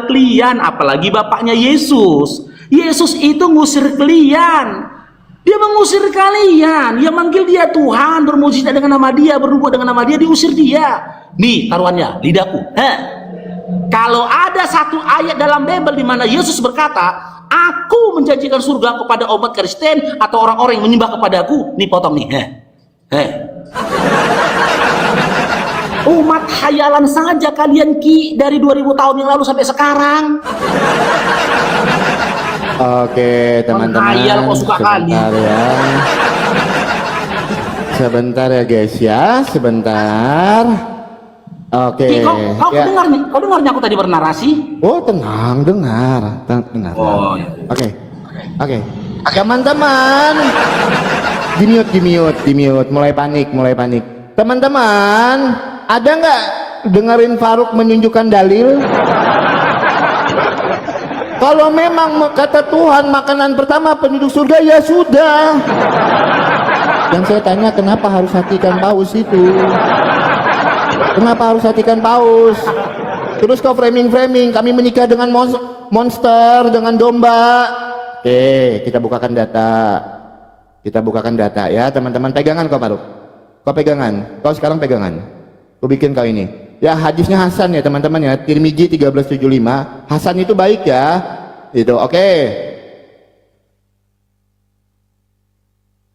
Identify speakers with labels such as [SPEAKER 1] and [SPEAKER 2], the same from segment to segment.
[SPEAKER 1] kalian, apalagi bapaknya Yesus. Yesus itu ngusir kalian. Dia mengusir kalian. Dia manggil dia Tuhan, bermujizat dengan nama dia, bernubuat dengan nama dia, diusir dia. Nih taruhannya, lidahku. Kalau ada satu ayat dalam Bible di mana Yesus berkata, aku menjanjikan surga kepada umat Kristen atau orang-orang yang menyembah kepadaku. Nih potong nih. Umat hayalan saja kalian Ki, dari 2000 tahun yang lalu sampai sekarang.
[SPEAKER 2] Oke teman-teman,
[SPEAKER 1] Hayal kok suka kali.
[SPEAKER 2] ya. Sebentar ya guys ya, sebentar. Oke.
[SPEAKER 1] Ki, kau
[SPEAKER 2] ya.
[SPEAKER 1] dengar nih? Kau dengarnya aku tadi bernarasi?
[SPEAKER 2] Oh tenang, dengar.
[SPEAKER 1] Oh, ya.
[SPEAKER 2] Oke. Teman-teman, di-mute, mulai panik. Teman-teman, ada nggak dengerin Faruk menunjukkan dalil? Kalau memang kata Tuhan makanan pertama penduduk surga, ya sudah. Dan saya tanya, kenapa harus hatikan paus itu? Kenapa harus hatikan paus? Terus kau framing, kami menikah dengan monster, dengan domba. Oke, kita bukakan data ya teman-teman. Pegangan kau Faruk, kau pegangan, kau sekarang pegangan. Kau bikin kau ini. Ya hadisnya Hasan ya teman-teman ya, Tirmizi 1375. Hasan itu baik ya. Itu oke.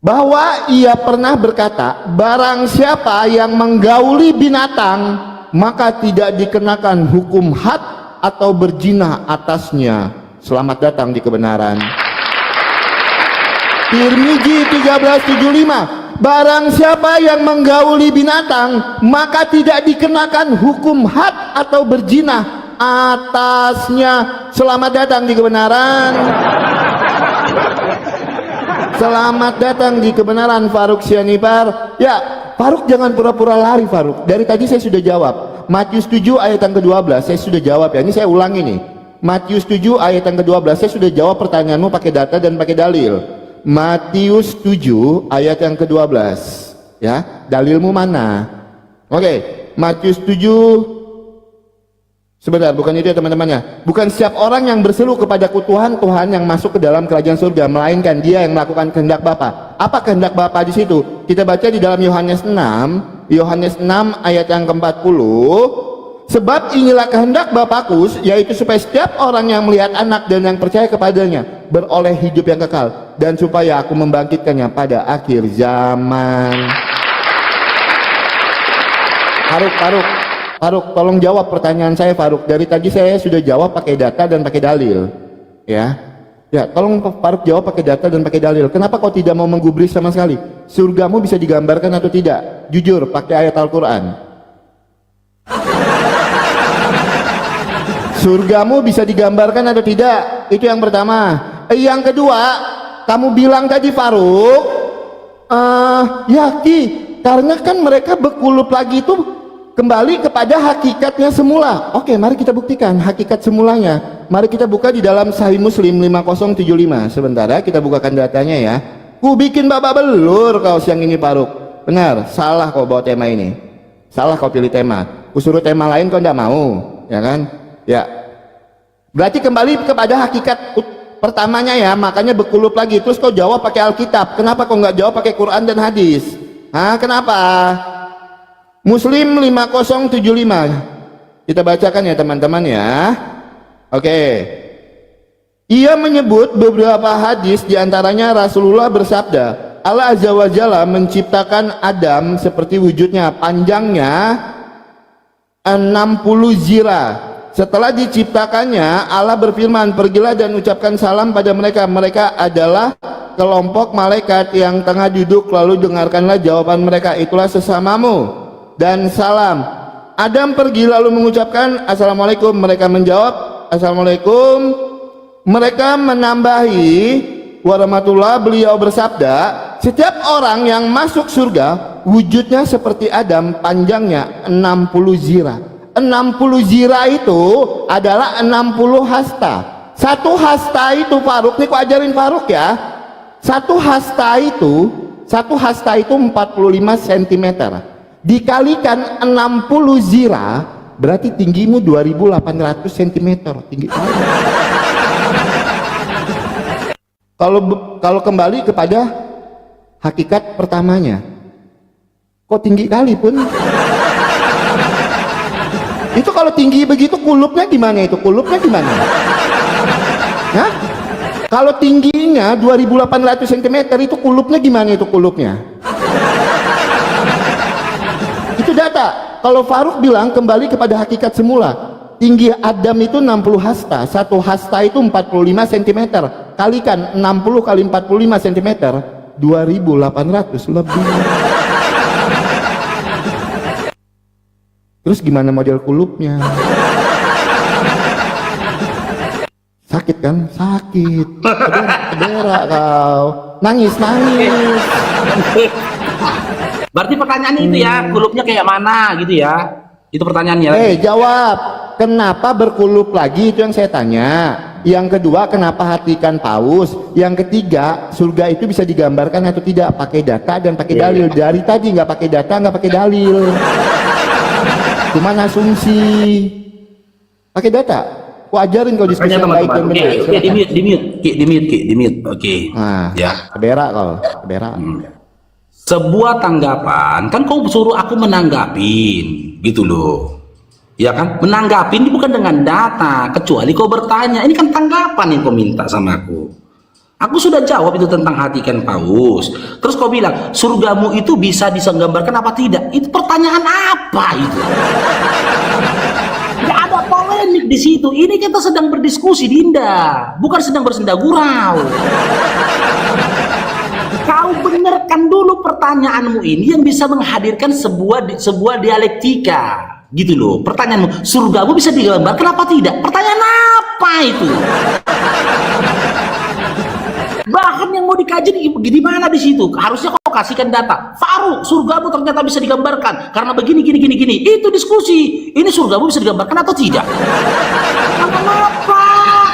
[SPEAKER 2] Bahwa ia pernah berkata, barang siapa yang menggauli binatang maka tidak dikenakan hukum had atau berzina atasnya. Selamat datang di kebenaran. Tirmizi 1375. Barang siapa yang menggauli binatang maka tidak dikenakan hukum had atau berzina atasnya. Selamat datang di kebenaran. Selamat datang di kebenaran Faruk Sianipar. Ya Faruk jangan pura-pura lari Faruk. Dari tadi saya sudah jawab. Matius 7 ayat yang ke-12 saya sudah jawab ya. Ini saya ulangi nih. Matius 7 ayat yang ke-12 saya sudah jawab pertanyaanmu pakai data dan pakai dalil. Matius 7 ayat yang ke-12 ya, dalilmu mana? Oke, Matius 7 sebentar, bukan itu ya teman-temannya. Bukan setiap orang yang berseru kepadaku Tuhan, Tuhan yang masuk ke dalam kerajaan surga, melainkan dia yang melakukan kehendak Bapa. Apa kehendak Bapa di situ? Kita baca di dalam Yohanes 6 ayat yang ke-40. Sebab inilah kehendak Bapakku, yaitu supaya setiap orang yang melihat anak dan yang percaya kepadanya beroleh hidup yang kekal, dan supaya aku membangkitkannya pada akhir zaman. Faruk, tolong jawab pertanyaan saya Faruk. Dari tadi saya sudah jawab pakai data dan pakai dalil. Ya, tolong Faruk jawab pakai data dan pakai dalil. Kenapa kau tidak mau menggubris sama sekali? Surgamu bisa digambarkan atau tidak? Jujur, pakai ayat Al-Quran. Surgamu bisa digambarkan atau tidak? Itu yang pertama. Yang kedua, kamu bilang tadi Faruk, ya Ki, karena kan mereka berkulup lagi itu kembali kepada hakikatnya semula. Oke, mari kita buktikan hakikat semulanya. Mari kita buka di dalam Sahih Muslim 5075. Sebentar ya, kita bukakan datanya ya. Ku bikin babak belur kau siang ini Faruk. Benar, salah kau bawa tema ini. Salah kau pilih tema. Ku suruh tema lain kau tidak mau, ya kan? Ya, berarti kembali kepada hakikat pertamanya ya, makanya berkulup lagi. Terus kau jawab pakai Alkitab. Kenapa kau nggak jawab pakai Quran dan hadis? Kenapa? Muslim 5075. Kita bacakan ya teman-teman ya. Oke. Ia menyebut beberapa hadis, diantaranya Rasulullah bersabda, Allah Azza wa Jalla menciptakan Adam seperti wujudnya, panjangnya 60 zira. Setelah diciptakannya, Allah berfirman, pergilah dan ucapkan salam pada mereka. Mereka adalah kelompok malaikat yang tengah duduk, lalu dengarkanlah jawaban mereka, itulah sesamamu dan salam. Adam pergi lalu mengucapkan Assalamualaikum. Mereka menjawab Assalamualaikum. Mereka menambahi warahmatullah. Beliau bersabda, setiap orang yang masuk surga wujudnya seperti Adam, panjangnya 60 zira. 60 zira itu adalah 60 hasta. Satu hasta itu Faruk, nih aku ajarin Faruk ya. Satu hasta itu 45 cm dikalikan 60 zira Berarti tinggimu 2800 cm. Tinggi kali. Kalau kembali kepada hakikat pertamanya, kok tinggi kali pun. Itu kalau tinggi begitu kulupnya gimana itu? Kulupnya gimana? Hah? Kalau tingginya 2800 cm itu kulupnya gimana itu kulupnya? Itu data. Kalau Faruk bilang kembali kepada hakikat semula, tinggi Adam itu 60 hasta, 1 hasta itu 45 cm, kalikan 60 kali 45 cm, 2800 lebih. Terus gimana model kulupnya? Sakit kan? Sakit. Kedera kau. Nangis.
[SPEAKER 1] Berarti pertanyaannya itu ya, kulupnya kayak mana gitu ya? Itu pertanyaannya.
[SPEAKER 2] Jawab. Kenapa berkulup lagi? Itu yang saya tanya. Yang kedua, kenapa hati ikan paus? Yang ketiga, surga itu bisa digambarkan atau tidak? Pakai data dan pakai dalil. Dari tadi nggak pakai data, nggak pakai dalil. Cuman asumsi. Pakai data. Ku ajarin kau diskusi yang baik dan benar.
[SPEAKER 1] Oke, di mute. Oke.
[SPEAKER 2] Nah,
[SPEAKER 1] ya.
[SPEAKER 2] Kedera kau. Kedera.
[SPEAKER 1] Sebuah tanggapan, kan kau suruh aku menanggapin, gitu loh. Ya kan? Menanggapin ini bukan dengan data, kecuali kau bertanya. Ini kan tanggapan yang kau minta sama aku. Aku sudah jawab itu tentang hati ikan paus. Terus kau bilang, surgamu itu bisa digambarkan apa tidak? Itu pertanyaan apa itu? Gak ada polemik di situ. Ini kita sedang berdiskusi, Dinda. Bukan sedang bersenda gurau. Kau benarkan dulu pertanyaanmu ini yang bisa menghadirkan sebuah dialektika, gitu loh. Pertanyaanmu, surgamu bisa digambarkan apa tidak? Pertanyaan apa itu? Bahkan yang mau dikaji di mana di situ? Harusnya kau kasihkan data. Faruk, surgamu ternyata bisa digambarkan karena begini gini. Itu diskusi. Ini surgamu bisa digambarkan atau tidak? Kenapa?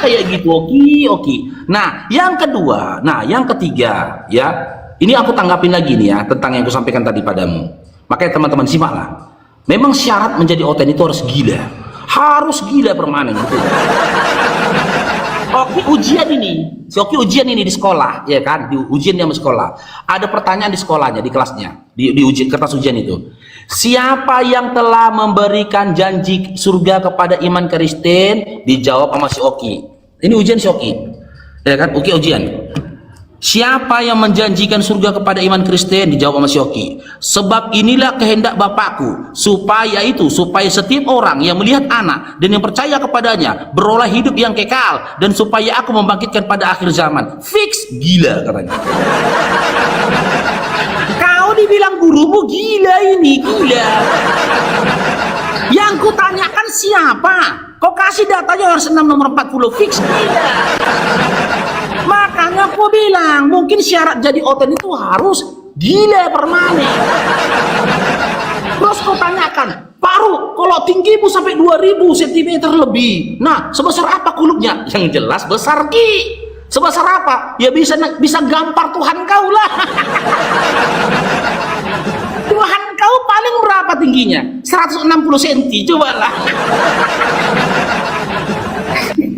[SPEAKER 1] Kayak gitu. Oke. Nah, yang kedua, yang ketiga, ya. Ini aku tanggapin lagi nih ya tentang yang aku sampaikan tadi padamu. Makanya teman-teman simaklah. Memang syarat menjadi oten itu harus gila. Harus gila permanen gitu. Oke, ujian ini di sekolah, ya kan? Di ujian di sekolah. Ada pertanyaan di sekolahnya, di kelasnya, di ujian, kertas ujian itu. Siapa yang telah memberikan janji surga kepada iman Kristen? Dijawab sama si Oki. Ini ujian si Oki. Ya kan? Oki ujian. Siapa yang menjanjikan surga kepada iman Kristen? Dijawab sama si Oki. Sebab inilah kehendak Bapakku, supaya setiap orang yang melihat anak dan yang percaya kepadanya beroleh hidup yang kekal, dan supaya aku membangkitkan pada akhir zaman. Fix gila katanya. Kau dibilang gurumu gila ini, gila. Yang kutanyakan siapa? Kau kasih datanya harus 6 nomor 40, fix gila. Makanya aku bilang mungkin syarat jadi oten itu harus gila permanen. Terus kau tanyakan, Faruk, kalau tinggimu sampai 2000 cm lebih, nah sebesar apa kulupnya? Yang jelas besar Ki. Sebesar apa? Ya bisa gampar Tuhan kau lah. Tuhan kau paling berapa tingginya? 160 cm, cobalah.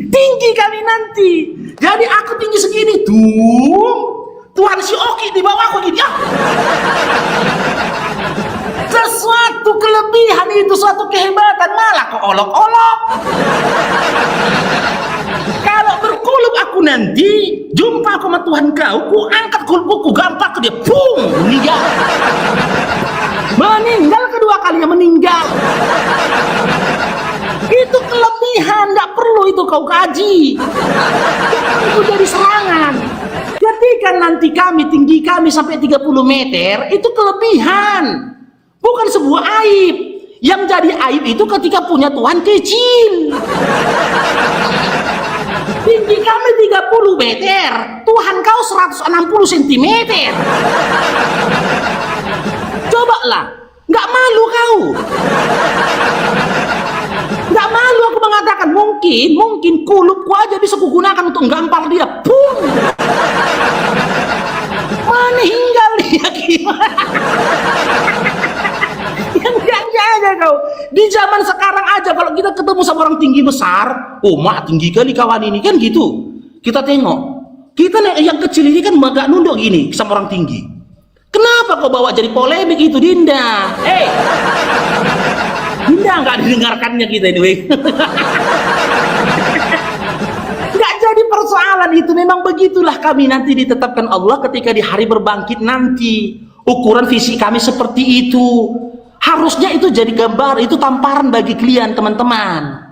[SPEAKER 1] Tinggi kali nanti. Jadi aku tinggi segini tuh. Tuhan si Oki di bawahku gini ya. Sesuatu kelebihan itu, suatu kehebatan, malah kok olok-olok. Kalau berkulub aku nanti jumpa sama Tuhan kau, ku angkat kulubku, gampar ke dia, pung, meninggal kedua kalinya, meninggal. Itu kelebihan, nggak perlu itu kau kaji. Itu jadi serangan. Ketika nanti tinggi kami sampai 30 meter, itu kelebihan, bukan sebuah aib. Yang jadi aib itu ketika punya Tuhan kecil. Tinggi kami 30 meter, Tuhan kau 160 cm. Cobalah, nggak malu kau? Nggak malu aku mengatakan mungkin kulupku aja bisa kugunakan untuk gampar dia, pung, meninggal dia gimana? Yang aja Makanya kau di zaman sekarang aja kalau kita ketemu sama orang tinggi besar, oh mak tinggi kali kawan ini kan gitu. Kita tengok, kita yang kecil ini kan agak nunduk gini sama orang tinggi. Kenapa kau bawa jadi polemik itu, Dinda? Dinda nggak didengarkannya kita ini. Nggak jadi persoalan itu. Memang begitulah kami nanti ditetapkan Allah ketika di hari berbangkit nanti. Ukuran visi kami seperti itu. Harusnya itu jadi gambar, itu tamparan bagi kalian teman-teman.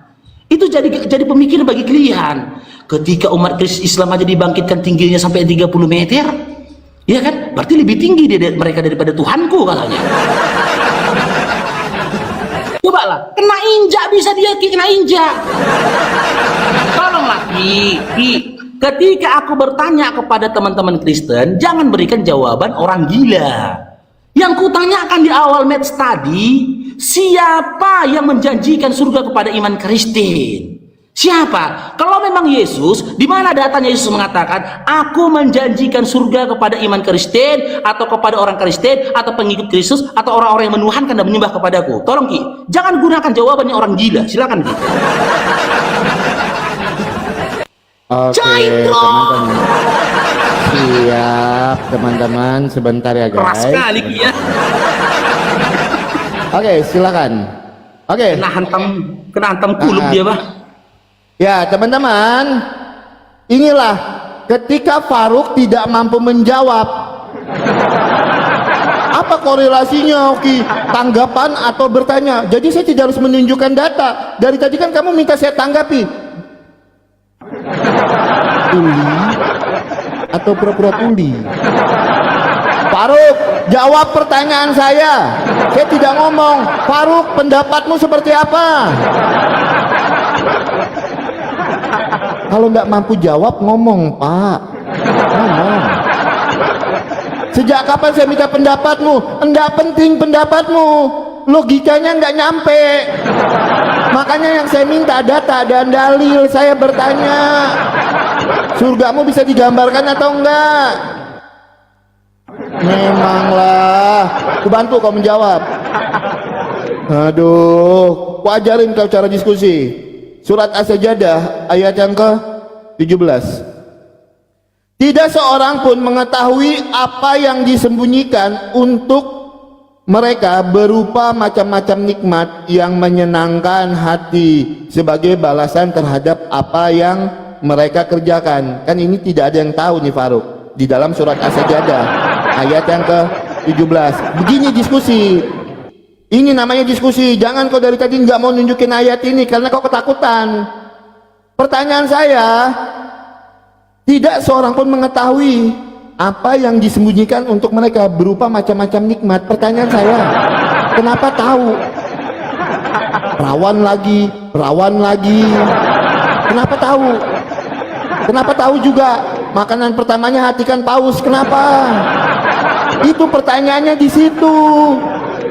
[SPEAKER 1] Itu jadi pemikiran bagi kalian. Ketika umat Islam aja dibangkitkan tingginya sampai 30 meter, ya kan? Berarti lebih tinggi mereka daripada Tuhanku katanya. Cobalah, kena injak bisa dia kena injak. Tolonglah, Ki. Ketika aku bertanya kepada teman-teman Kristen, jangan berikan jawaban orang gila. Yang kutanyakan di awal match tadi, siapa yang menjanjikan surga kepada iman Kristen? Siapa? Kalau memang Yesus, di mana datanya Yesus mengatakan, aku menjanjikan surga kepada iman Kristen, atau kepada orang Kristen, atau pengikut Kristus, atau orang-orang yang menuhankan dan menyembah kepadaku. Tolong Ki, jangan gunakan jawabannya orang gila. Silakan Ki.
[SPEAKER 2] Oke, teman-teman. Siap, teman-teman. Sebentar ya, guys.
[SPEAKER 1] Keras sekali Ki ya.
[SPEAKER 2] Oke, silakan. Oke.
[SPEAKER 1] Kena hantam kulub dia, Bah.
[SPEAKER 2] Ya, teman-teman. Inilah ketika Farouk tidak mampu menjawab. Apa korelasinya, Oki? Tanggapan atau bertanya? Jadi saya tidak harus menunjukkan data. Dari tadi kan kamu minta saya tanggapi. Tuli atau pura-pura tuli? Farouk, jawab pertanyaan saya. Saya tidak ngomong. Farouk, pendapatmu seperti apa? Kalau nggak mampu jawab, ngomong, Pak. Ngomong. Sejak kapan saya minta pendapatmu? Enggak penting pendapatmu. Logikanya nggak nyampe. Makanya yang saya minta data dan dalil. Saya bertanya, surgamu bisa digambarkan atau enggak? Memanglah. Aku bantu kau menjawab. Aduh, aku ajarin kau cara diskusi. Surat As-Sajdah ayat yang ke-17. Tidak seorang pun mengetahui apa yang disembunyikan untuk mereka berupa macam-macam nikmat yang menyenangkan hati sebagai balasan terhadap apa yang mereka kerjakan. Kan ini tidak ada yang tahu nih Farouk. Di dalam surat As-Sajdah ayat yang ke-17. Begini diskusi. Ini namanya diskusi. Jangan kau dari tadi nggak mau nunjukin ayat ini karena kau ketakutan. Pertanyaan saya, tidak seorang pun mengetahui apa yang disembunyikan untuk mereka berupa macam-macam nikmat. Pertanyaan saya, kenapa tahu? Perawan lagi. Kenapa tahu? Kenapa tahu juga? Makanan pertamanya hatikan paus. Kenapa? Itu pertanyaannya di situ.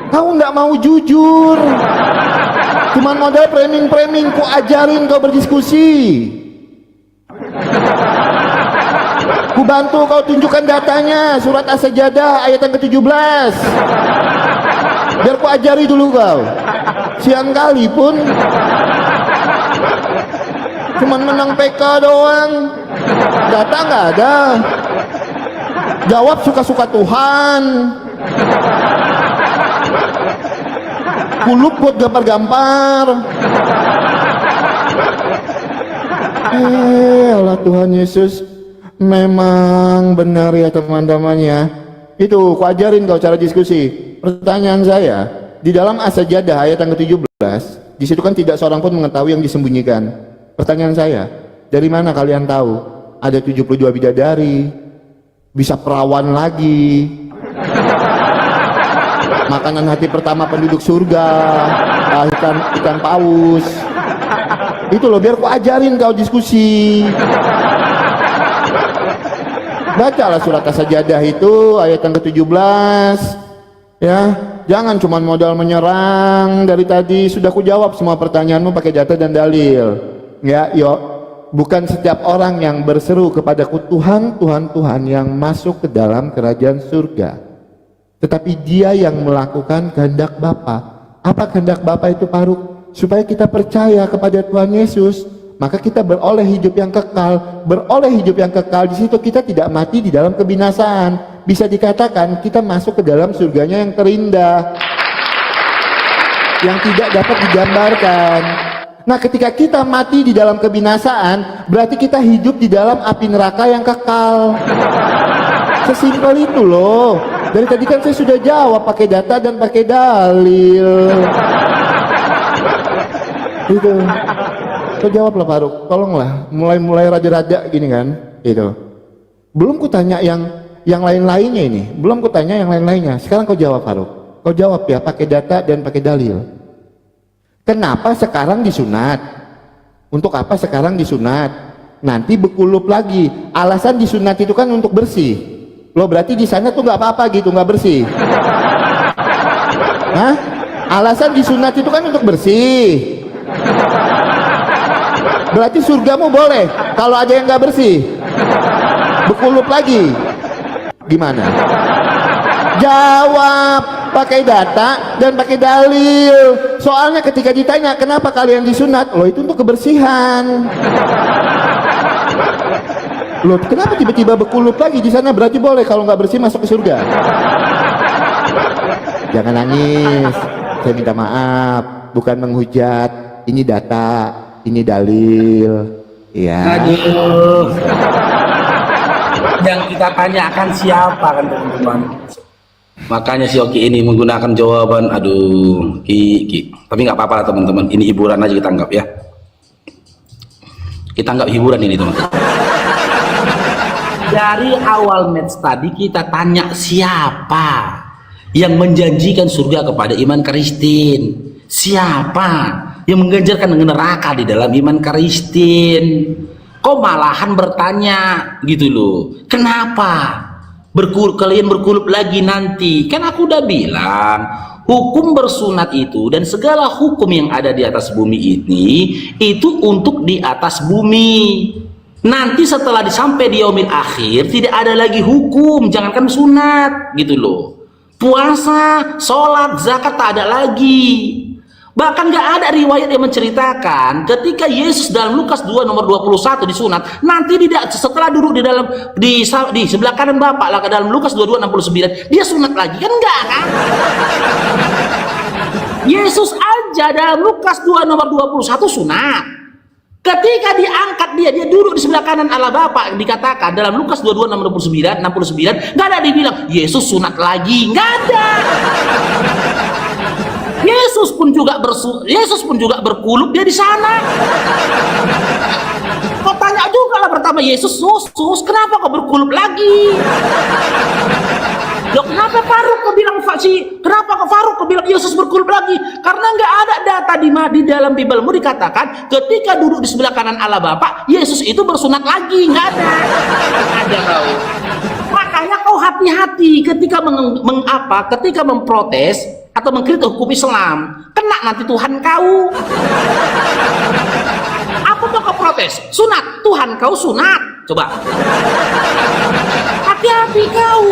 [SPEAKER 2] Kau nggak mau jujur, cuman modal framing, ku ajarin kau berdiskusi, ku bantu kau tunjukkan datanya, surat As-Sajdah ayat yang ke-17, biar ku ajari dulu kau. Siang kali pun cuman menang PK doang, data nggak ada, jawab suka-suka Tuhan. Kulub buat gambar-gambar. Allah Tuhan Yesus, memang benar ya teman-teman ya. Itu ku ajarin kau cara diskusi. Pertanyaan saya, di dalam As-Sajdah ayat yang ke-17, di situ kan tidak seorang pun mengetahui yang disembunyikan. Pertanyaan saya, dari mana kalian tahu ada 72 bidadari, bisa perawan lagi, makanan hati pertama penduduk surga, ikan paus. Itu loh, biar ku ajarin kau diskusi. Bacalah surat As-Sajdah itu ayat yang ke-17 ya. Jangan cuma modal menyerang. Dari tadi sudah ku jawab semua pertanyaanmu pakai data dan dalil ya. Yuk, bukan setiap orang yang berseru kepadaku Tuhan, Tuhan, Tuhan yang masuk ke dalam kerajaan surga, tetapi dia yang melakukan kehendak Bapa. Apa kehendak Bapa itu Faruk? Supaya kita percaya kepada Tuhan Yesus, maka kita beroleh hidup yang kekal. Beroleh hidup yang kekal, di situ kita tidak mati di dalam kebinasaan. Bisa dikatakan kita masuk ke dalam surganya yang terindah, yang tidak dapat digambarkan. Nah, ketika kita mati di dalam kebinasaan, berarti kita hidup di dalam api neraka yang kekal. Sesimpel itu loh. Dari tadi kan saya sudah jawab pakai data dan pakai dalil. Itu. Kau jawab lah Faruk, tolonglah. Mulai raja-raja gini kan. Itu. Belum kutanya yang lain-lainnya ini. Belum kutanya yang lain-lainnya. Sekarang kau jawab Faruk. Kau jawab ya pakai data dan pakai dalil. Kenapa sekarang disunat? Untuk apa sekarang disunat? Nanti berkulup lagi. Alasan disunat itu kan untuk bersih. Loh berarti di sana tuh nggak apa-apa gitu, nggak bersih. Hah? Alasan disunat itu kan untuk bersih. Berarti surgamu boleh kalau ada yang nggak bersih. Berkulup lagi. Gimana? Jawab pakai data dan pakai dalil. Soalnya ketika ditanya kenapa kalian disunat, loh itu untuk kebersihan. Loh kenapa tiba-tiba berkulup lagi di sana? Berarti boleh kalau nggak bersih masuk ke surga. Jangan nangis. Saya minta maaf, bukan menghujat. Ini data, ini dalil. Ya.
[SPEAKER 1] Aduh. Yang kita tanyakan siapa kan teman-teman? Makanya si Oki ini menggunakan jawaban aduh Ki. Tapi nggak apa-apa lah teman-teman, ini hiburan aja kita anggap ya. Kita anggap hiburan ini teman-teman. Dari awal match tadi kita tanya siapa yang menjanjikan surga kepada iman Kristen, siapa yang mengganjarkan neraka di dalam iman Kristen. Kok malahan bertanya gitu loh, kenapa kalian berkulup lagi nanti? Kan aku udah bilang hukum bersunat itu dan segala hukum yang ada di atas bumi ini itu untuk di atas bumi. Nanti setelah sampai di yaumil akhir tidak ada lagi hukum, jangankan sunat gitu loh. Puasa, sholat, zakat tak ada lagi. Bahkan gak ada riwayat yang menceritakan ketika Yesus dalam Lukas 2 nomor 21 disunat, nanti setelah duduk di sebelah kanan Bapak lah, dalam Lukas 22 69 dia sunat lagi, kan enggak kan? Yesus aja dalam Lukas 2 nomor 21 sunat. Ketika diangkat dia duduk di sebelah kanan Allah Bapa, yang dikatakan dalam Lukas 22 nomor 69 nggak ada dibilang Yesus sunat lagi, nggak ada. Yesus pun juga berkulup dia di sana. Kau tanya juga lah pertama Yesus, kenapa kau berkulup lagi? Loh, kenapa Faruk kau bilang Yesus berkulup lagi? Karena nggak ada data di dalam Bibelmu dikatakan ketika duduk di sebelah kanan Allah Bapa, Yesus itu bersunat lagi, nggak ada. Ada kau. Makanya kau hati-hati ketika ketika memprotes atau mengkritik hukum Islam, kena nanti Tuhan kau. Apa mau kau protes? Sunat, Tuhan kau sunat. Coba. Hati-hati kau.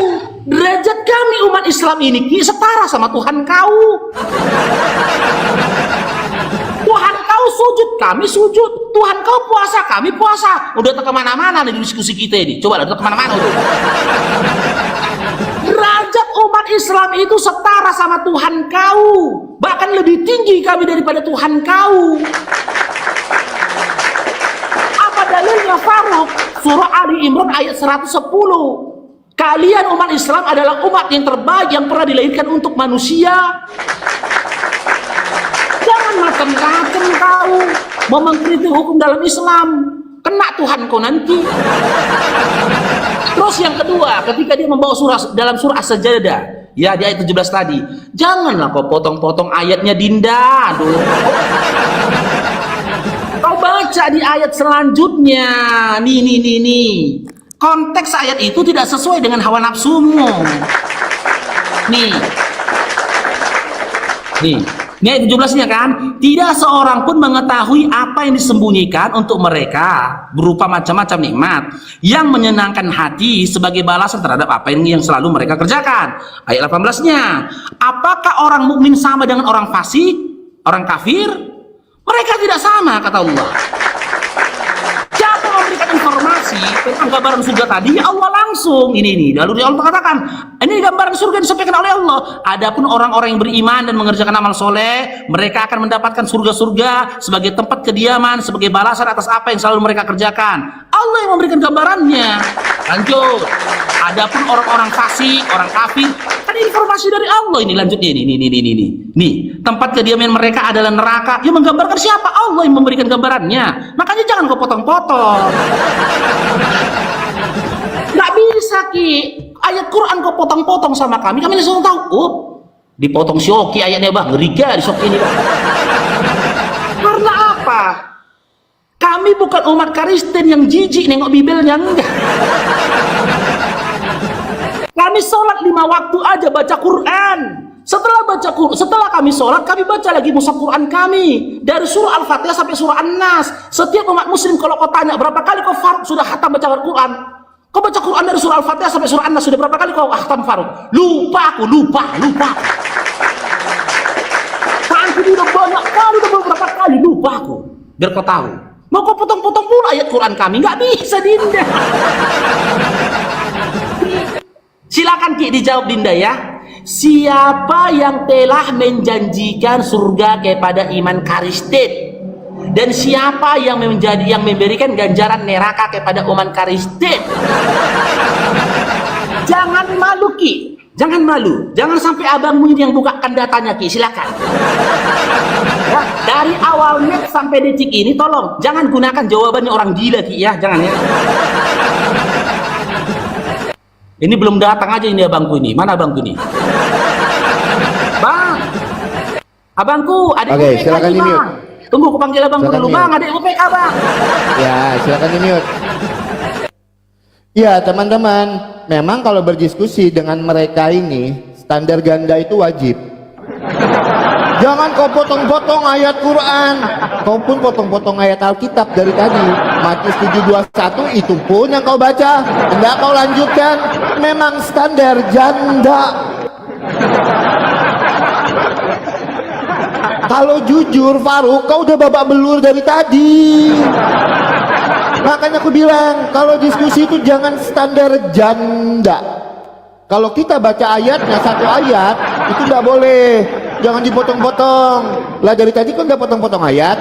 [SPEAKER 1] Derajat kami umat Islam ini setara sama Tuhan kau. Tuhan kau sujud, kami sujud. Tuhan kau puasa, kami puasa. Udah kemana-mana nih diskusi kita ini. Coba udah kemana-mana udah. Derajat umat Islam itu setara sama Tuhan kau, bahkan lebih tinggi kami daripada Tuhan kau. Apa dalilnya Faruk? Surah Ali Imran ayat 110. Kalian umat Islam adalah umat yang terbaik yang pernah dilahirkan untuk manusia. Jangan macam-macam kau mau mengkritik hukum dalam Islam, kena Tuhan kau nanti. Terus yang kedua, ketika dia membawa dalam surah As-Sajdah, ya di ayat 17 tadi, janganlah kau potong-potong ayatnya Dinda. Aduh. Kau baca di ayat selanjutnya, nih. Konteks ayat itu tidak sesuai dengan hawa nafsumu. Nih Ini ayat 17-nya kan, tidak seorang pun mengetahui apa yang disembunyikan untuk mereka berupa macam-macam nikmat yang menyenangkan hati sebagai balasan terhadap apa yang selalu mereka kerjakan. Ayat 18-nya, apakah orang mukmin sama dengan orang fasik, orang kafir? Mereka tidak sama, kata Allah. Siapa yang memberikan informasi tentang gambaran surga tadi? Ya Allah langsung. Ini lalu Allah katakan, ini gambaran surga yang disampaikan oleh Allah. Adapun orang-orang yang beriman dan mengerjakan amal soleh, mereka akan mendapatkan surga-surga sebagai tempat kediaman, sebagai balasan atas apa yang selalu mereka kerjakan. Allah yang memberikan gambarannya. Lanjut. Adapun orang-orang fasik, orang kafir, kan informasi dari Allah ini. Lanjutnya ini. Tempat kediaman mereka adalah neraka. Yang menggambarkan siapa? Allah yang memberikan gambarannya. Makanya jangan kau potong-potong. Nggak bisa Ki. Ayat Quran kau potong-potong sama kami langsung tahu. Oh, dipotong si Oki ayatnya bang. Ngeri di Soki ini bang. Karena apa? Kami bukan umat Kristen yang jijik nengok Bibelnya, enggak. Kami sholat 5 waktu aja baca Quran. Setelah kami sholat, kami baca lagi mushaf Quran kami dari surah Al-Fatihah sampai surah An-Nas. Setiap umat muslim kalau kau tanya berapa kali kau sudah khatam baca Quran, kau baca Quran dari surah Al-Fatihah sampai surah An-Nas sudah berapa kali kau khatam Faruk? Lupa. Aku udah banyak kali, udah beberapa kali lupa aku. Biar kau tahu. Mau kau potong-potong pula ayat Quran kami? Nggak bisa Dinda. Silakan Ki dijawab Dinda ya. Siapa yang telah menjanjikan surga kepada iman Kristen dan siapa yang memberikan ganjaran neraka kepada umat Kristen? Jangan malu Ki, jangan malu, jangan sampai abangmu ini yang bukakan datanya Ki, silakan. Ya, dari awal net sampai detik ini tolong jangan gunakan jawabannya orang gila Ki ya, jangan ya. Ini belum datang aja ini abangku ini. Mana abangku ini? Bang. Abangku, adik
[SPEAKER 2] Oke,
[SPEAKER 1] UPK
[SPEAKER 2] silakan
[SPEAKER 1] nih,
[SPEAKER 2] di-mute.
[SPEAKER 1] Bang. Tunggu aku panggil abangku
[SPEAKER 2] Silakan
[SPEAKER 1] dulu,
[SPEAKER 2] di-mute.
[SPEAKER 1] Bang. Adik UPK, Bang.
[SPEAKER 2] Ya, silakan di-mute. Ya, teman-teman, memang kalau berdiskusi dengan mereka ini, standar ganda itu wajib. Jangan kau potong-potong ayat Quran. Kau pun potong-potong ayat Alkitab dari tadi. Matius 7:21 itu pun yang kau baca. Tidak kau lanjutkan. Memang standar janda. Kalau jujur Faruk, kau udah babak belur dari tadi. Makanya aku bilang, kalau diskusi itu jangan standar janda. Kalau kita baca ayatnya satu ayat, itu nggak boleh. Jangan dipotong-potong. Lah dari tadi kan udah potong-potong ayat.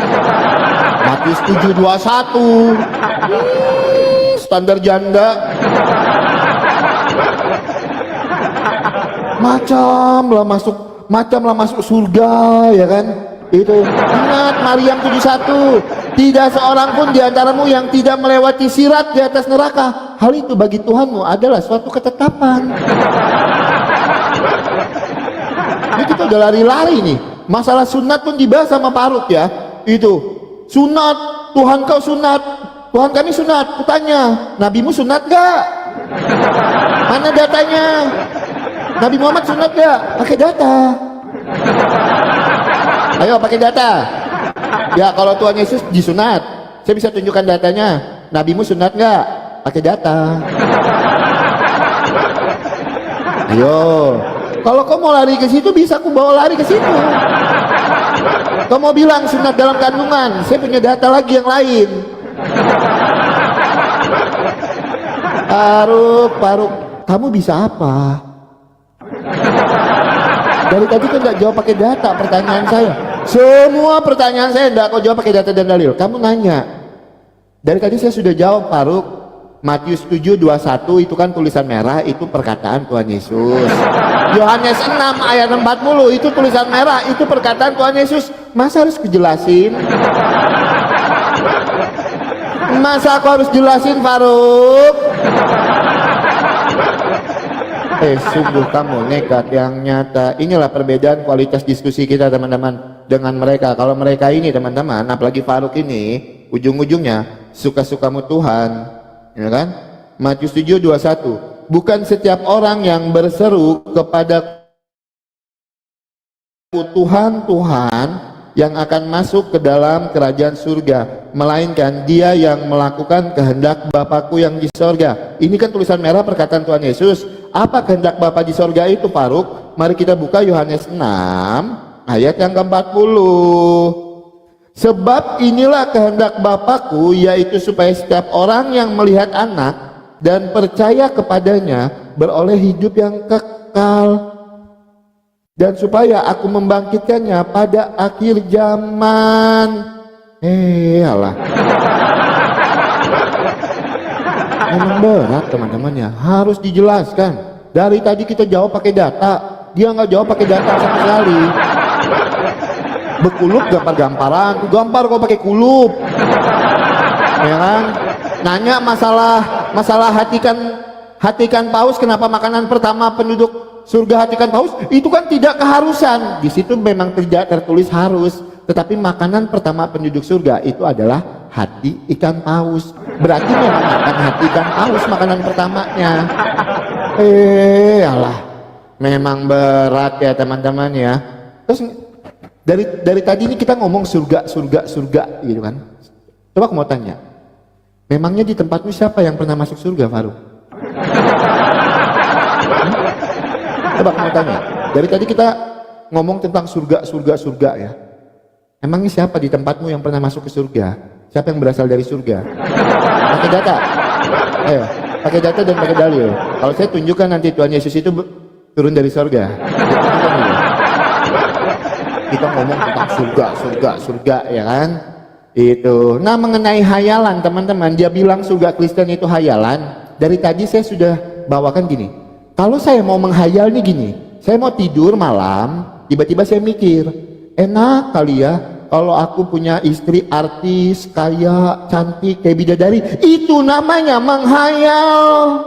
[SPEAKER 2] Matius 7:21. Standar janda. Macam lah masuk surga ya kan? Itu. Ingat Maryam 71. Tidak seorang pun di antaramu yang tidak melewati sirat di atas neraka. Hal itu bagi Tuhanmu adalah suatu ketetapan. Ini kita udah lari-lari nih. Masalah sunat pun dibahas sama Faruk ya. Itu sunat, Tuhan kau sunat, Tuhan kami sunat. Kutanya, nabimu sunat gak? Mana datanya? Nabi Muhammad sunat gak? Pakai data. Ayo pakai data. Ya kalau Tuhan Yesus disunat, saya bisa tunjukkan datanya. Nabimu sunat gak? Pakai data. Ayo. Kalau kau mau lari ke situ bisa aku bawa lari ke situ. Kau mau bilang sunat dalam kandungan, saya punya data lagi yang lain. Faruk, kamu bisa apa? Dari tadi kau nggak jawab pakai data pertanyaan saya. Semua pertanyaan saya nggak kau jawab pakai data dan dalil. Kamu nanya. Dari tadi saya sudah jawab Faruk. Matius 7:21 itu kan tulisan merah, itu perkataan Tuhan Yesus. Yohanes 6 ayat 40 itu tulisan merah, itu perkataan Tuhan Yesus. Masa harus kejelasin? Masa aku harus jelasin Faruk? Sungguh kamu nekat yang nyata. Inilah perbedaan kualitas diskusi kita teman-teman dengan mereka. Kalau mereka ini teman-teman, apalagi Faruk ini, ujung-ujungnya suka-sukamu Tuhan, ya kan? Matius 7:21. Bukan setiap orang yang berseru kepada Tuhan yang akan masuk ke dalam kerajaan surga, melainkan dia yang melakukan kehendak Bapakku yang di sorga. Ini kan tulisan merah perkataan Tuhan Yesus. Apa kehendak Bapa di sorga itu, Faruk? Mari kita buka Yohanes 6 ayat yang ke-40. Sebab inilah kehendak Bapakku, yaitu supaya setiap orang yang melihat anak dan percaya kepadanya beroleh hidup yang kekal, dan supaya aku membangkitkannya pada akhir zaman. Alah. Memang berat teman-teman ya, harus dijelaskan. Dari tadi kita jawab pakai data, dia nggak jawab pakai data sama sekali. Bekulup gampar-gamparan, gampar kok pakai kulup, ya kan? Nanya masalah hatikan paus, kenapa makanan pertama penduduk surga hatikan paus? Itu kan tidak keharusan. Di situ memang tidak tertulis harus, tetapi makanan pertama penduduk surga itu adalah hati ikan paus. Berarti memang makan hati ikan paus makanan pertamanya. Alah, memang berat ya teman-teman ya. Terus dari tadi ini kita ngomong surga gitu kan. Coba aku mau tanya, memangnya di tempatmu siapa yang pernah masuk surga, Faruk? Coba aku mau tanya, dari tadi kita ngomong tentang surga ya. Emangnya siapa di tempatmu yang pernah masuk ke surga? Siapa yang berasal dari surga? Pakai data. Ayo, pakai data dan pakai dalil. Kalau saya tunjukkan nanti Tuhan Yesus itu turun dari surga. Kita ngomong tentang surga ya kan? Itu. Nah, mengenai hayalan teman-teman, dia bilang surga Kristen itu hayalan. Dari tadi saya sudah bawakan gini. Kalau saya mau menghayal nih gini, saya mau tidur malam, tiba-tiba saya mikir, enak kali ya kalau aku punya istri artis, kaya, cantik, kayak bidadari. Itu namanya menghayal.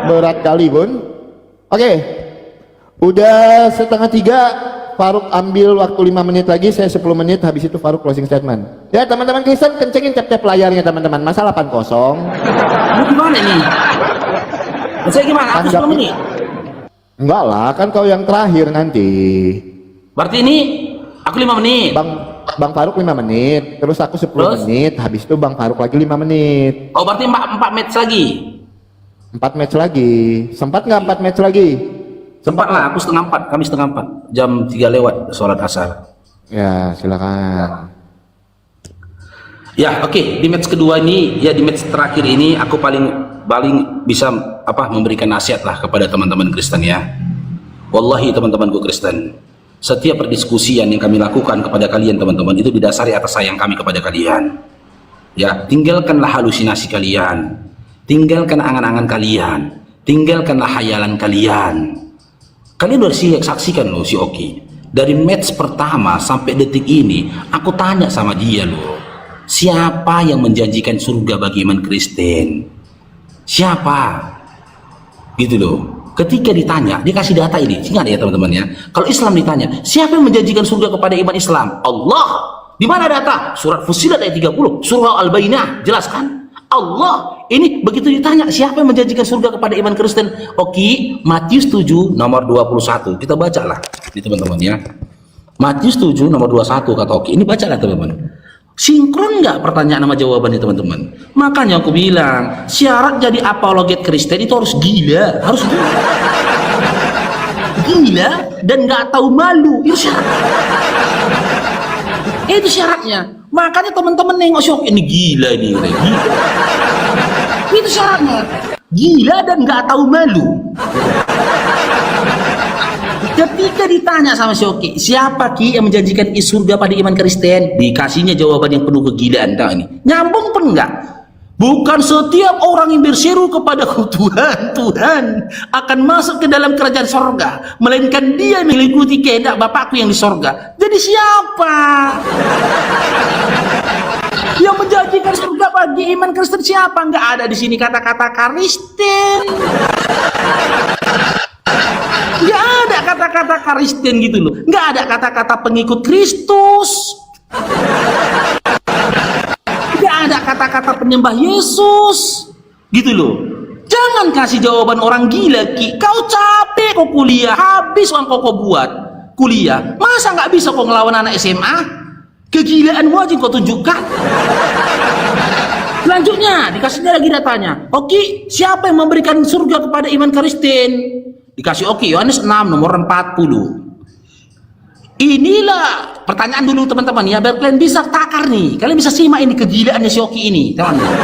[SPEAKER 2] Berat kali, Bun. Oke, udah 2:30. Faruk ambil waktu 5 menit lagi, saya 10 menit, habis itu Faruk closing statement. Ya teman-teman Kristen, kencengin tap-tap layarnya teman-teman. Masa 8-0.
[SPEAKER 1] Lu gimana nih? Saya gimana? Aku 10 menit.
[SPEAKER 2] Enggak lah, kan kau yang terakhir nanti.
[SPEAKER 1] Berarti ini aku 5 menit.
[SPEAKER 2] Bang Faruk 5 menit, terus aku 10 menit, habis itu Bang Faruk lagi 5 menit.
[SPEAKER 1] Oh, berarti 4 match lagi.
[SPEAKER 2] 4 match lagi. Sempat nggak 4 match lagi?
[SPEAKER 1] Sempat lah, aku 3:30, kami 3:30. Jam 3 lewat sholat asar.
[SPEAKER 2] Ya, silakan.
[SPEAKER 1] Ya, oke. Di match kedua ini, ya di match terakhir ini aku paling bisa memberikan nasihat lah kepada teman-teman Kristen ya. Wallahi teman-temanku Kristen, setiap perdiskusian yang kami lakukan kepada kalian teman-teman itu didasari atas sayang kami kepada kalian. Ya, tinggalkanlah halusinasi kalian, tinggalkan angan-angan kalian, tinggalkanlah hayalan kalian. Kalian udah saksikan loh si Oki. Dari match pertama sampai detik ini, aku tanya sama dia loh, siapa yang menjanjikan surga bagi iman Kristen? Siapa? Gitu loh. Ketika ditanya, dia kasih data ini. Ingat ya teman-teman ya. Kalau Islam ditanya, siapa yang menjanjikan surga kepada iman Islam? Allah. Di mana data? Surat Fussilat ayat 30, surah Al-Bayyinah, jelaskan. Allah. Ini begitu ditanya, siapa yang menjanjikan surga kepada iman Kristen? Oke, Matius 7 nomor 21. Kita bacalah. Ini teman-teman ya. Matius 7 nomor 21 kata Oki. Ini bacalah teman-teman. Sinkron nggak pertanyaan sama jawabannya teman-teman? Makanya aku bilang, syarat jadi apologet Kristen itu harus gila, harus gila dan nggak tahu malu. Itu syarat. Itu syaratnya. Makanya teman-teman nengok syok, ini gila ini, gila. Itu syaratnya. Gila dan nggak tahu malu. Ketika ditanya sama si Oki, siapa Ki yang menjanjikan surga pada iman Kristen? Dikasihnya jawaban yang penuh kegilaan. Nah, ini nyambung pun enggak? Bukan setiap orang yang berseru kepadaku Tuhan akan masuk ke dalam kerajaan sorga, melainkan dia yang mengikuti kehendak Bapakku yang di sorga. Jadi siapa yang menjanjikan surga bagi iman Kristen? Siapa? Enggak ada di sini kata-kata Kristen. Nggak ada kata-kata Kristen gitu loh. Nggak ada kata-kata pengikut Kristus. Nggak ada kata-kata penyembah Yesus gitu loh. Jangan kasih jawaban orang gila, Ki. Kau capek kau kuliah, habis uang kau buat kuliah. Masa nggak bisa kau ngelawan anak SMA? Kegilaanmu aja kau tunjukkan. Selanjutnya dikasihnya lagi datanya. Oke, siapa yang memberikan surga kepada iman Kristen? Dikasih oke, Yohanes 6 nomor 40. Inilah pertanyaan dulu teman-teman ya, biar kalian bisa takar nih, kalian bisa simak ini kegilaannya si Oki ini, teman-teman.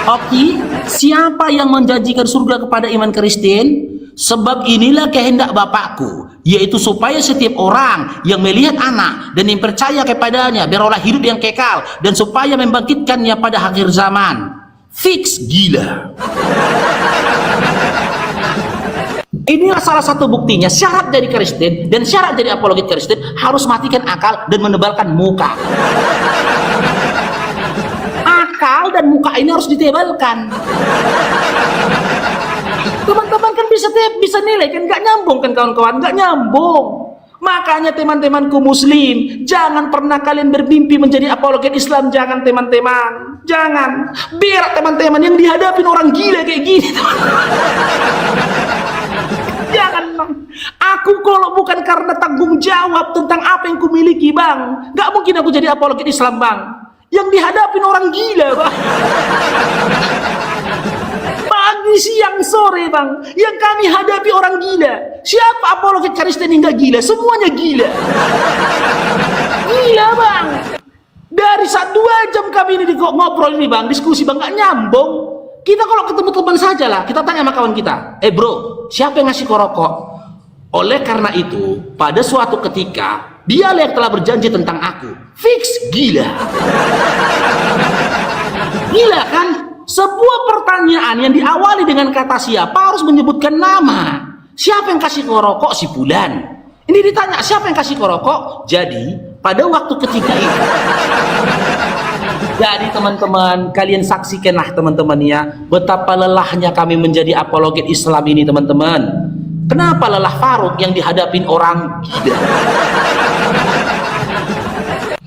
[SPEAKER 1] Oki, siapa yang menjanjikan surga kepada iman Kristen? Sebab inilah kehendak Bapakku, yaitu supaya setiap orang yang melihat anak dan yang percaya kepadanya beroleh hidup yang kekal, dan supaya membangkitkannya pada akhir zaman. Fix gila. Inilah salah satu buktinya, syarat jadi Kristen dan syarat jadi apologet Kristen harus matikan akal dan menebalkan muka. Akal dan muka ini harus ditebalkan. Teman-teman kan bisa nilai kan, nggak nyambung kan kawan-kawan, nggak nyambung. Makanya teman-temanku muslim, jangan pernah kalian bermimpi menjadi apologet Islam, jangan teman-teman, jangan. Biar teman-teman yang dihadapin orang gila kayak gini, jangan bang. Aku kalau bukan karena tanggung jawab tentang apa yang kumiliki bang, nggak mungkin aku jadi apologet Islam bang. Yang dihadapin orang gila bang. Pagi, siang, sore bang, yang kami hadapi orang gila. Siapa apologet Kristen yang gak gila? Semuanya gila. Gila bang. Dari 2 jam kami ini ngobrol ini bang, diskusi bang, gak nyambung. Kita kalau ketemu teman saja lah, kita tanya sama kawan kita, bro, siapa yang ngasih kau rokok? Oleh karena itu, pada suatu ketika, dialah yang telah berjanji tentang aku. Fix gila. Gila kan? Sebuah pertanyaan yang diawali dengan kata siapa harus menyebutkan nama. Siapa yang kasih kau rokok? Si Fulan. Ini ditanya siapa yang kasih kau rokok? Jadi pada waktu ketika itu, jadi teman-teman, kalian saksikanlah teman-teman ya, betapa lelahnya kami menjadi apologet Islam ini teman-teman. Kenapa lelah Faruk yang dihadapin orang gila?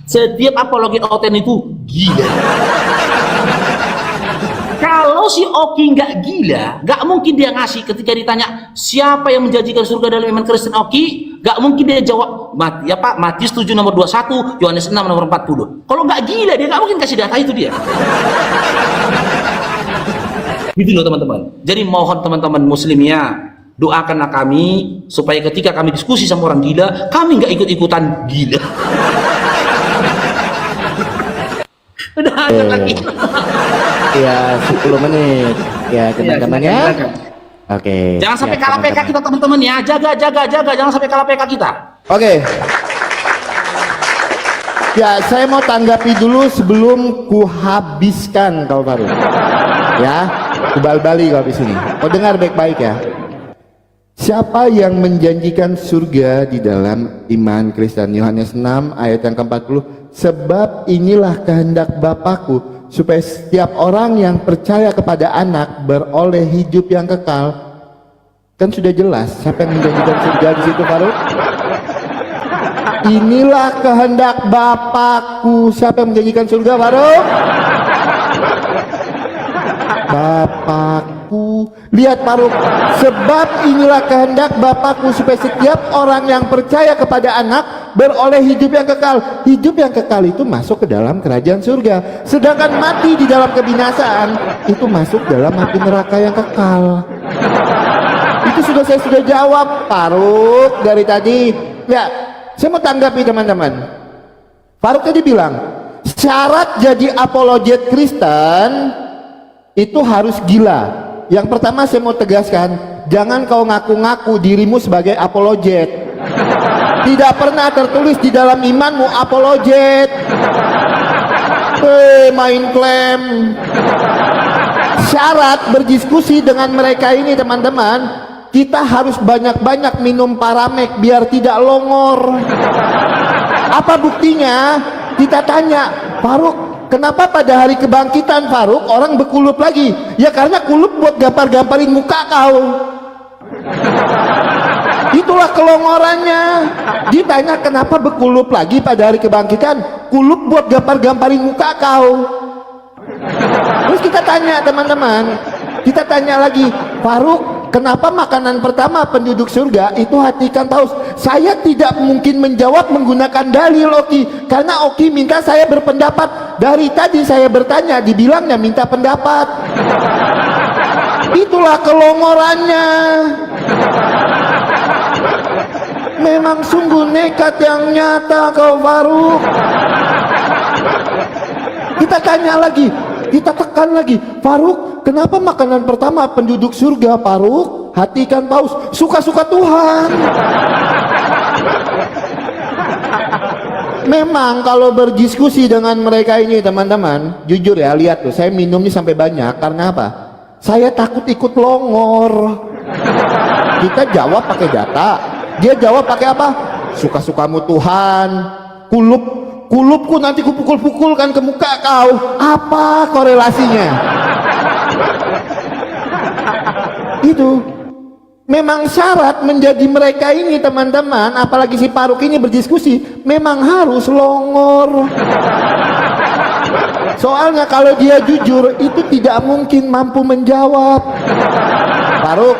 [SPEAKER 1] Setiap apologet Oten itu gila. Kalau si Oki nggak gila, nggak mungkin dia ngasih. Ketika ditanya siapa yang menjanjikan surga dalam iman Kristen Oki, nggak mungkin dia jawab Matius 7 nomor 21, Yohanes 6 nomor 40. Kalau nggak gila dia nggak mungkin kasih data itu dia. Gitu loh teman-teman. Jadi mohon teman-teman muslim ya, doakanlah kami supaya ketika kami diskusi sama orang gila, kami nggak ikut-ikutan gila. Udah ada lagi.
[SPEAKER 2] Ya 10 menit ya teman-teman ya. Oke.
[SPEAKER 1] Jangan sampai
[SPEAKER 2] ya,
[SPEAKER 1] kalah PK kita teman-teman ya. Jaga, jangan sampai kalah PK kita.
[SPEAKER 2] Oke. Ya, saya mau tanggapi dulu sebelum kuhabiskan kau baru. Ya, kubal-bali kau di sini. Kau dengar baik-baik ya. Siapa yang menjanjikan surga di dalam iman Kristen? Yohanes 6 ayat yang ke-40. Sebab inilah kehendak Bapakku, supaya setiap orang yang percaya kepada anak beroleh hidup yang kekal. Kan sudah jelas siapa yang menjanjikan surga di situ, Faruk? Inilah kehendak Bapakku. Siapa yang menjanjikan surga, Faruk? Bapakku. Lihat Faruk, sebab inilah kehendak Bapakku, supaya setiap orang yang percaya kepada anak beroleh hidup yang kekal. Hidup yang kekal itu masuk ke dalam kerajaan surga, sedangkan mati di dalam kebinasaan itu masuk dalam api neraka yang kekal. Itu saya sudah jawab Faruk dari tadi. Ya, saya mau tanggapi teman-teman. Faruk tadi bilang syarat jadi apologet Kristen itu harus gila. Yang pertama saya mau tegaskan, jangan kau ngaku-ngaku dirimu sebagai apologet. Tidak pernah tertulis di dalam imanmu apologet. Main klaim. Syarat berdiskusi dengan mereka ini teman-teman, kita harus banyak-banyak minum Paramek biar tidak longor. Apa buktinya? Kita tanya, Faruk, kenapa pada hari kebangkitan Faruk orang berkulup lagi? Ya karena kulup buat gampar-gamparin muka kau. Itulah kelongorannya. Ditanya kenapa berkulup lagi pada hari kebangkitan? Kulup buat gampar-gamparin muka kau. Terus kita tanya teman-teman, Kita tanya lagi, Faruk, kenapa makanan pertama penduduk surga itu hati ikan paus? Saya tidak mungkin menjawab menggunakan dalil, Oki, karena Oki minta saya berpendapat. Dari tadi saya bertanya, dibilangnya minta pendapat. Itulah kelongorannya. Memang sungguh nekat yang nyata kau, Faruk. Kita tanya lagi, kita tekan lagi, Faruk, kenapa makanan pertama penduduk surga, Faruk? Hati ikan paus. Suka-suka Tuhan. Memang kalau berdiskusi dengan mereka ini, teman-teman, jujur ya, lihat tuh, saya minumnya sampai banyak. Karena apa? Saya takut ikut longor. Kita jawab pakai data, dia jawab pakai apa? Suka-sukamu Tuhan. Kulupku nanti kupukul-pukulkan ke muka kau. Apa korelasinya? Itu memang syarat menjadi mereka ini, teman-teman, apalagi si Faruk ini berdiskusi, memang harus longor. Soalnya kalau dia jujur itu tidak mungkin mampu menjawab. Faruk,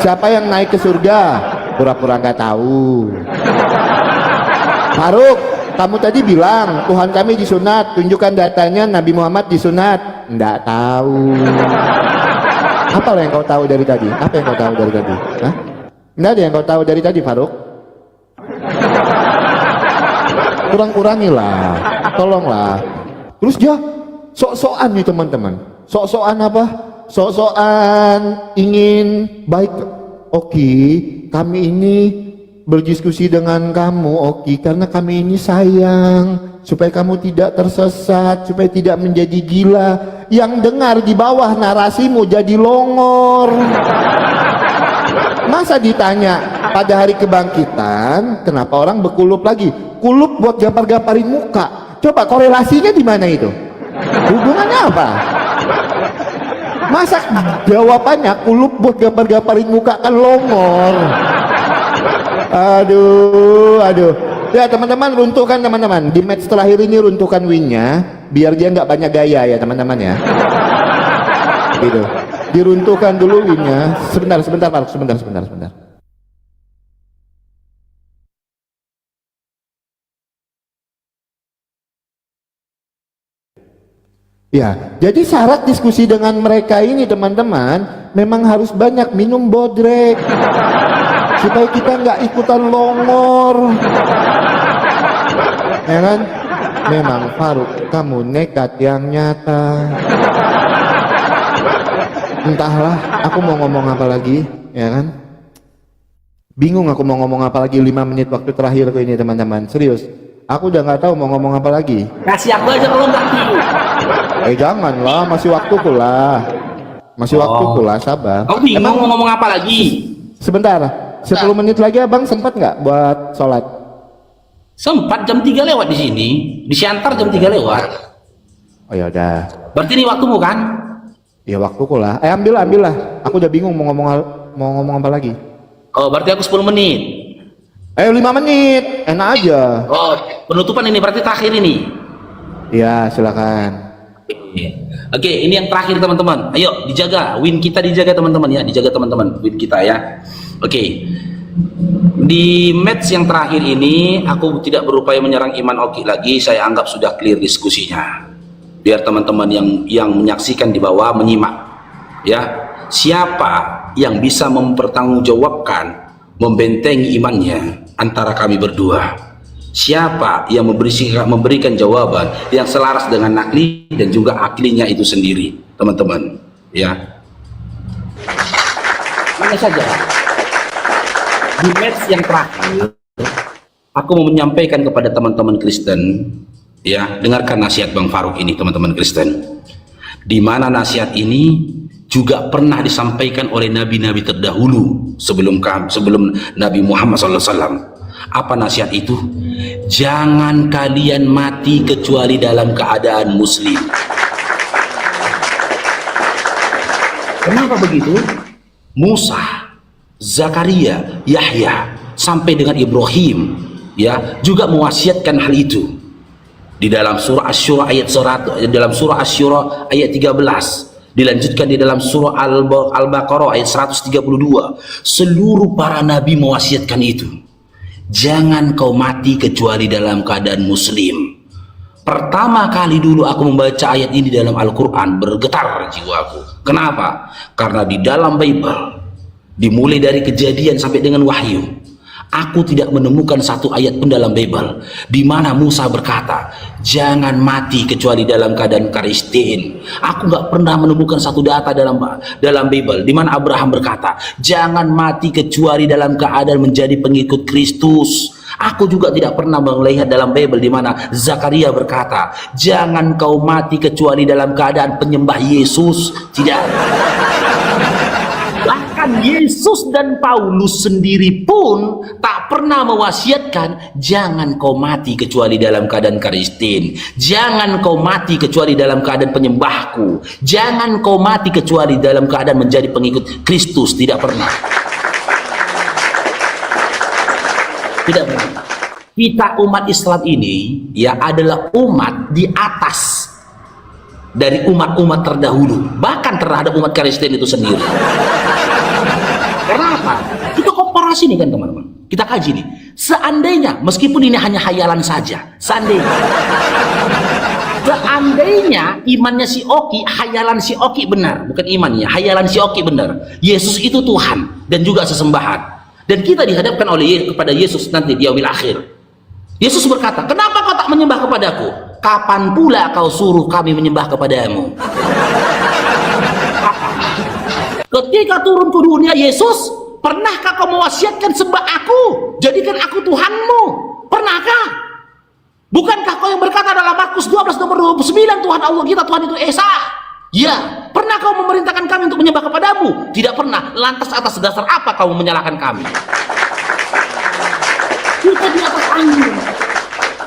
[SPEAKER 2] siapa yang naik ke surga? Pura-pura nggak tahu. Faruk, kamu tadi bilang Tuhan kami disunat, tunjukkan datanya Nabi Muhammad disunat. Nggak tahu. Apa yang kau tahu dari tadi? Apa yang kau tahu dari tadi? Hah? Nggak ada yang kau tahu dari tadi, Faruk. Kurang-kurangilah, tolonglah. Terus dia sok-sokan nih, teman-teman. Sok-sokan apa? Sok-sokan ingin baik. Oki, kami ini berdiskusi dengan kamu, Oki, karena kami ini sayang, supaya kamu tidak tersesat, supaya tidak menjadi gila. Yang dengar di bawah narasimu jadi longor. Masa ditanya pada hari kebangkitan, kenapa orang berkulup lagi? Kulup buat gampar-gamparin muka. Coba korelasinya di mana itu? Hubungannya apa? Masa jawabannya kulup buat gampar-gamparin muka, kan longor. Aduh. Ya teman-teman, runtuhkan teman-teman. Di match terakhir ini runtuhkan wingnya, biar dia nggak banyak gaya ya teman-teman ya. Gitu. Diruntuhkan dulu wingnya. Sebentar Faruk, sebentar. Ya, jadi syarat diskusi dengan mereka ini, teman-teman, memang harus banyak minum bodrek supaya kita nggak ikutan longor, ya kan? Memang Faruk, kamu nekat yang nyata. Entahlah, aku mau ngomong apa lagi, ya kan? Bingung aku mau ngomong apa lagi. 5 menit waktu terakhir ini, teman-teman. Serius, aku udah nggak tahu mau ngomong apa lagi.
[SPEAKER 1] Kasih aku aja kalau nggak tahu.
[SPEAKER 2] Janganlah, masih waktuku lah. Waktuku lah, sabar.
[SPEAKER 1] Kau bingung mau ngomong apa lagi?
[SPEAKER 2] Sebentar, 10 menit lagi abang sempat nggak buat sholat?
[SPEAKER 1] Sempat, jam 3 lewat di sini. Di Siantar jam 3 lewat.
[SPEAKER 2] Oh ya udah.
[SPEAKER 1] Berarti ini waktumu kan?
[SPEAKER 2] Ya waktuku lah. Ambil lah. Aku udah bingung mau ngomong apa lagi.
[SPEAKER 1] Oh, berarti aku 10 menit.
[SPEAKER 2] 5 menit. Enak aja.
[SPEAKER 1] Oh, penutupan ini berarti terakhir ini.
[SPEAKER 2] Ya, silakan.
[SPEAKER 1] Oke, ini yang terakhir teman-teman. Ayo dijaga, win kita dijaga teman-teman ya, dijaga teman-teman win kita ya. Oke. Di match yang terakhir ini aku tidak berupaya menyerang iman Oki lagi, saya anggap sudah clear diskusinya. Biar teman-teman yang menyaksikan di bawah menyimak. Ya. Siapa yang bisa mempertanggungjawabkan, membentengi imannya antara kami berdua? Siapa yang memberikan jawaban yang selaras dengan nakli dan juga aklinya itu sendiri, teman-teman, ya. Hanya saja di match yang terakhir aku mau menyampaikan kepada teman-teman Kristen, ya, dengarkan nasihat Bang Faruk ini, teman-teman Kristen, di mana nasihat ini juga pernah disampaikan oleh nabi-nabi terdahulu sebelum Nabi Muhammad SAW. Apa nasihat itu? Jangan kalian mati kecuali dalam keadaan muslim. Kenapa begitu? Musa, Zakaria, Yahya, sampai dengan Ibrahim, ya, juga mewasiatkan hal itu. Di dalam surah Asy-Syura ayat 100, dalam surah Asy-Syura ayat 13 Dilanjutkan di dalam surah Al-Baqarah ayat 132. Seluruh para nabi mewasiatkan itu. Jangan kau mati kecuali dalam keadaan muslim. Pertama kali dulu aku membaca ayat ini dalam Al-Quran, bergetar jiwaku. Kenapa? Karena di dalam Bible, dimulai dari Kejadian sampai dengan Wahyu, aku tidak menemukan satu ayat pun dalam Bible di mana Musa berkata, jangan mati kecuali dalam keadaan Kristen. Aku nggak pernah menemukan satu data dalam Bible di mana Abraham berkata, jangan mati kecuali dalam keadaan menjadi pengikut Kristus. Aku juga tidak pernah melihat dalam Bible di mana Zakaria berkata, jangan kau mati kecuali dalam keadaan penyembah Yesus. Tidak. Bahkan Yesus dan Paulus sendiri pun tak pernah mewasiatkan, jangan kau mati kecuali dalam keadaan Kristen, jangan kau mati kecuali dalam keadaan penyembahku, jangan kau mati kecuali dalam keadaan menjadi pengikut Kristus. Tidak pernah. Tidak pernah. Kita umat Islam ini ya adalah umat di atas dari umat-umat terdahulu, bahkan terhadap umat Kristen itu sendiri. Kenapa? Kita komparasi nih kan teman-teman. Kita kaji nih. Seandainya, meskipun ini hanya hayalan saja, seandainya imannya si Oki, hayalan si Oki benar, bukan imannya, hayalan si Oki benar. Yesus itu Tuhan dan juga sesembahan. Dan kita dihadapkan kepada Yesus nanti di yaumil akhir. Yesus berkata, kenapa kau tak menyembah kepadaku? Kapan pula kau suruh kami menyembah kepadamu? Ketika turun ke dunia Yesus, pernahkah kau mewasiatkan sembah aku? Jadikan aku Tuhanmu. Pernahkah? Bukankah kau yang berkata dalam Markus 12 nomor 29, Tuhan Allah kita, Tuhan itu Esa? Ya. Pernah kau memerintahkan kami untuk menyembah kepadamu? Tidak pernah. Lantas atas dasar apa kamu menyalahkan kami? Kita di atas angin.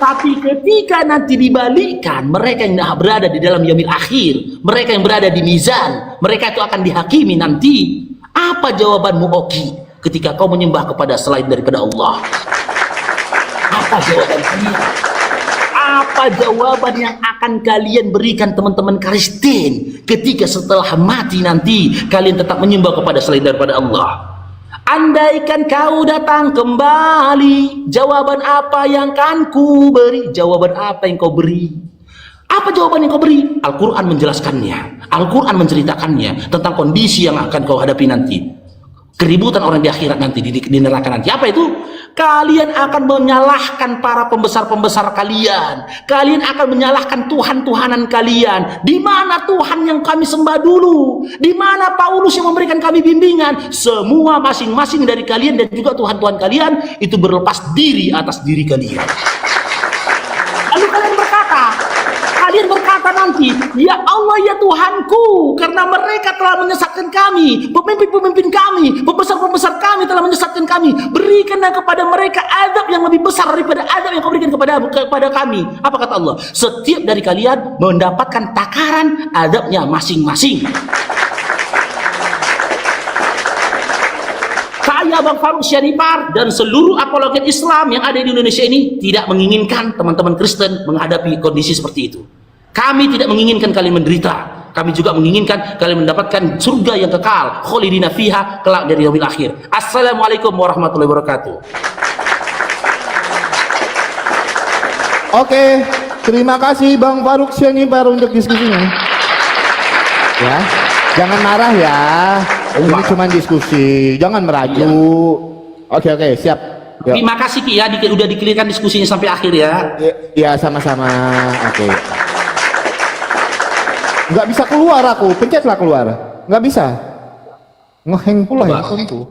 [SPEAKER 1] Tapi ketika nanti dibalikkan, mereka yang berada di dalam yaumil akhir, mereka yang berada di mizan, mereka itu akan dihakimi nanti. Apa jawabanmu Oki ketika kau menyembah kepada selain daripada Allah? Apa jawaban kalian? Apa jawaban yang akan kalian berikan teman-teman Kristen ketika setelah mati nanti kalian tetap menyembah kepada selain daripada Allah? Andaikan kau datang kembali, jawaban apa yang akan ku beri? Jawaban apa yang kau beri? Apa jawaban yang kau beri? Al-Quran menjelaskannya. Al-Quran menceritakannya tentang kondisi yang akan kau hadapi nanti. Keributan orang di akhirat nanti, di neraka nanti. Apa itu? Kalian akan menyalahkan para pembesar-pembesar kalian. Kalian akan menyalahkan Tuhan-Tuhanan kalian. Di mana Tuhan yang kami sembah dulu? Di mana Paulus yang memberikan kami bimbingan? Semua masing-masing dari kalian dan juga Tuhan-Tuhan kalian itu berlepas diri atas diri kalian. Lalu kalian berkata nanti, ya Allah ya Tuhanku, karena mereka telah menyesatkan kami, pemimpin-pemimpin kami, pembesar-pembesar kami telah menyesatkan kami, berikanlah kepada mereka azab yang lebih besar daripada azab yang kau berikan kepada kami. Apa kata Allah? Setiap dari kalian mendapatkan takaran azabnya masing-masing. Saya Bang Farouk Syaripar dan seluruh apologet Islam yang ada di Indonesia ini tidak menginginkan teman-teman Kristen menghadapi kondisi seperti itu. Kami tidak menginginkan kalian menderita. Kami juga menginginkan kalian mendapatkan surga yang kekal, kholidina fiha, kelak dari yaumil akhir. Assalamualaikum warahmatullahi wabarakatuh.
[SPEAKER 2] Oke, terima kasih Bang Farouk Syaripar untuk diskusinya. Ya, jangan marah ya. Ini cuma diskusi, jangan merajuk. Oke, siap. Yuk.
[SPEAKER 1] Terima kasih Ki ya, udah dikelirkan diskusinya sampai akhir ya.
[SPEAKER 2] Ya, sama-sama. Oke. Nggak bisa keluar aku, pencetlah keluar. Nggak bisa. Ngeheng pula handphoneku.